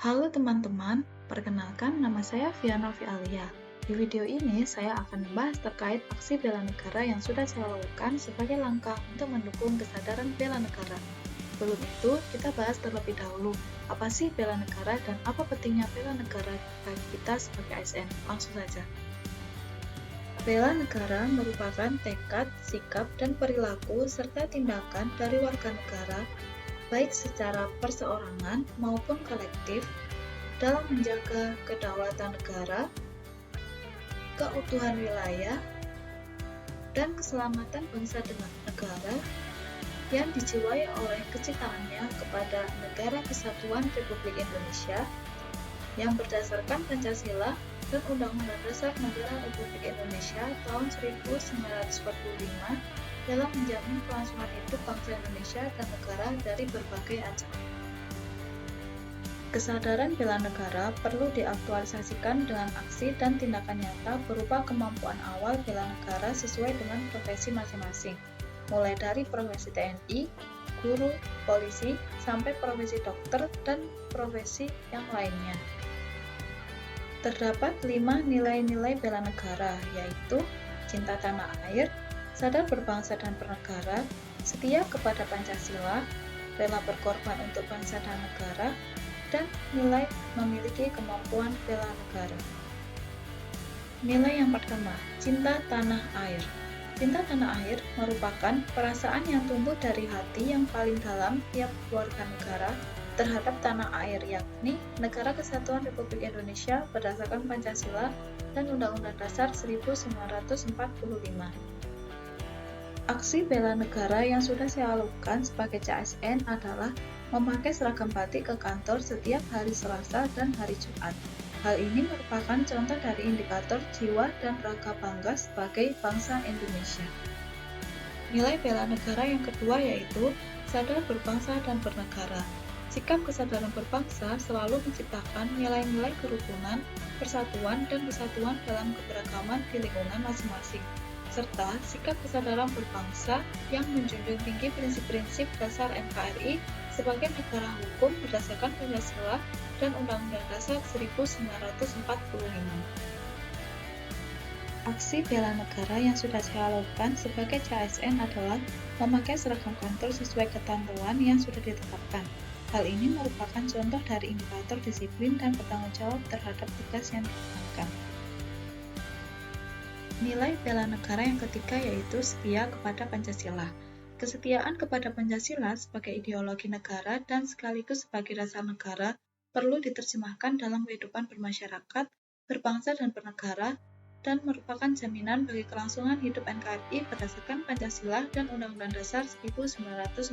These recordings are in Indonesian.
Halo teman-teman, perkenalkan nama saya Viana Alia. Di video ini saya akan membahas terkait aksi bela negara yang sudah saya lakukan sebagai langkah untuk mendukung kesadaran bela negara. Sebelum itu, kita bahas terlebih dahulu, apa sih bela negara dan apa pentingnya bela negara bagi kita sebagai ASN. Langsung saja. Bela negara merupakan tekad, sikap, dan perilaku serta tindakan dari warga negara, baik secara perseorangan maupun kolektif, dalam menjaga kedaulatan negara, keutuhan wilayah, dan keselamatan bangsa dan negara yang dijiwai oleh kecintaannya kepada Negara Kesatuan Republik Indonesia yang berdasarkan Pancasila dan Undang-Undang Dasar Negara Republik Indonesia tahun 1945 dalam menjamin kelangsungan hidup bangsa Indonesia dan negara dari berbagai ancaman. Kesadaran bela negara perlu diaktualisasikan dengan aksi dan tindakan nyata berupa kemampuan awal bela negara sesuai dengan profesi masing-masing, mulai dari profesi TNI, guru, polisi, sampai profesi dokter dan profesi yang lainnya. Terdapat 5 nilai-nilai bela negara, yaitu cinta tanah air, sadar berbangsa dan bernegara, setia kepada Pancasila, rela berkorban untuk bangsa dan negara, dan nilai memiliki kemampuan bela negara. Nilai yang pertama, cinta tanah air. Cinta tanah air merupakan perasaan yang tumbuh dari hati yang paling dalam tiap warga negara terhadap tanah air, yakni Negara Kesatuan Republik Indonesia berdasarkan Pancasila dan Undang-Undang Dasar 1945. Aksi bela negara yang sudah saya lakukan sebagai CASN adalah memakai seragam batik ke kantor setiap hari Selasa dan hari Jumat. Hal ini merupakan contoh dari indikator jiwa dan raga bangga sebagai bangsa Indonesia. Nilai bela negara yang kedua yaitu sadar berbangsa dan bernegara. Sikap kesadaran berbangsa selalu menciptakan nilai-nilai kerukunan, persatuan, dan kesatuan dalam keberagaman di lingkungan masing-masing, serta sikap kesadaran berbangsa yang menjunjung tinggi prinsip-prinsip dasar NKRI sebagai negara hukum berdasarkan Pancasila dan Undang-Undang Dasar 1945. Aksi bela negara yang sudah saya lakukan sebagai CASN adalah memakai seragam kantor sesuai ketentuan yang sudah ditetapkan. Hal ini merupakan contoh dari indikator disiplin dan bertanggung jawab terhadap tugas yang dijalankan. Nilai bela negara yang ketiga yaitu setia kepada Pancasila. Kesetiaan kepada Pancasila sebagai ideologi negara dan sekaligus sebagai dasar negara perlu diterjemahkan dalam kehidupan bermasyarakat, berbangsa dan bernegara, dan merupakan jaminan bagi kelangsungan hidup NKRI berdasarkan Pancasila dan Undang-Undang Dasar 1945.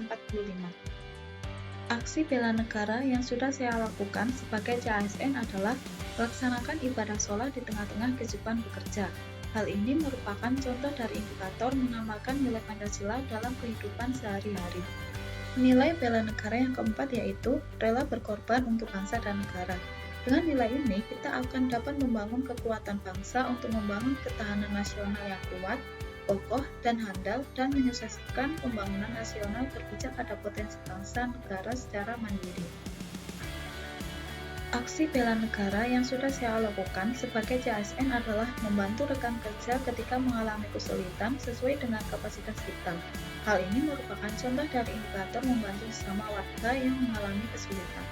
Aksi bela negara yang sudah saya lakukan sebagai CASN adalah melaksanakan ibadah sholat di tengah-tengah kehidupan bekerja. Hal ini merupakan contoh dari indikator mengamalkan nilai Pancasila dalam kehidupan sehari-hari. Nilai bela negara yang keempat yaitu rela berkorban untuk bangsa dan negara. Dengan nilai ini, kita akan dapat membangun kekuatan bangsa untuk membangun ketahanan nasional yang kuat, kokoh, dan handal, dan menyukseskan pembangunan nasional berpijak pada potensi bangsa negara secara mandiri. Aksi bela negara yang sudah saya lakukan sebagai CASN adalah membantu rekan kerja ketika mengalami kesulitan sesuai dengan kapasitas kita. Hal ini merupakan contoh dari indikator membantu sesama warga yang mengalami kesulitan.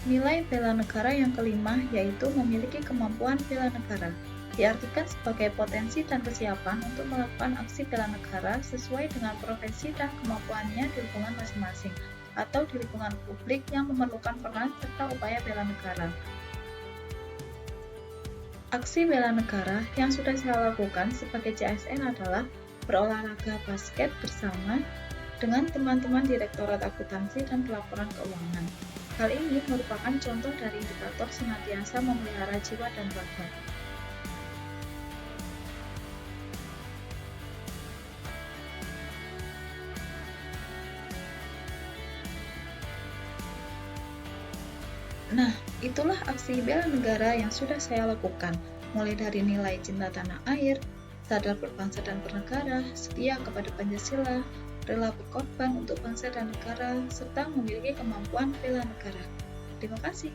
Nilai bela negara yang kelima yaitu memiliki kemampuan bela negara. Diartikan sebagai potensi dan kesiapan untuk melakukan aksi bela negara sesuai dengan profesi dan kemampuannya di lingkungan masing-masing atau di lingkungan publik yang memerlukan peran serta upaya bela negara. Aksi bela negara yang sudah saya lakukan sebagai CASN adalah berolahraga basket bersama dengan teman-teman Direktorat Akuntansi dan Pelaporan Keuangan. Hal ini merupakan contoh dari indikator senantiasa memelihara jiwa dan raga. Nah, itulah aksi bela negara yang sudah saya lakukan, mulai dari nilai cinta tanah air, sadar berbangsa dan bernegara, setia kepada Pancasila, rela berkorban untuk bangsa dan negara, serta memiliki kemampuan bela negara. Terima kasih.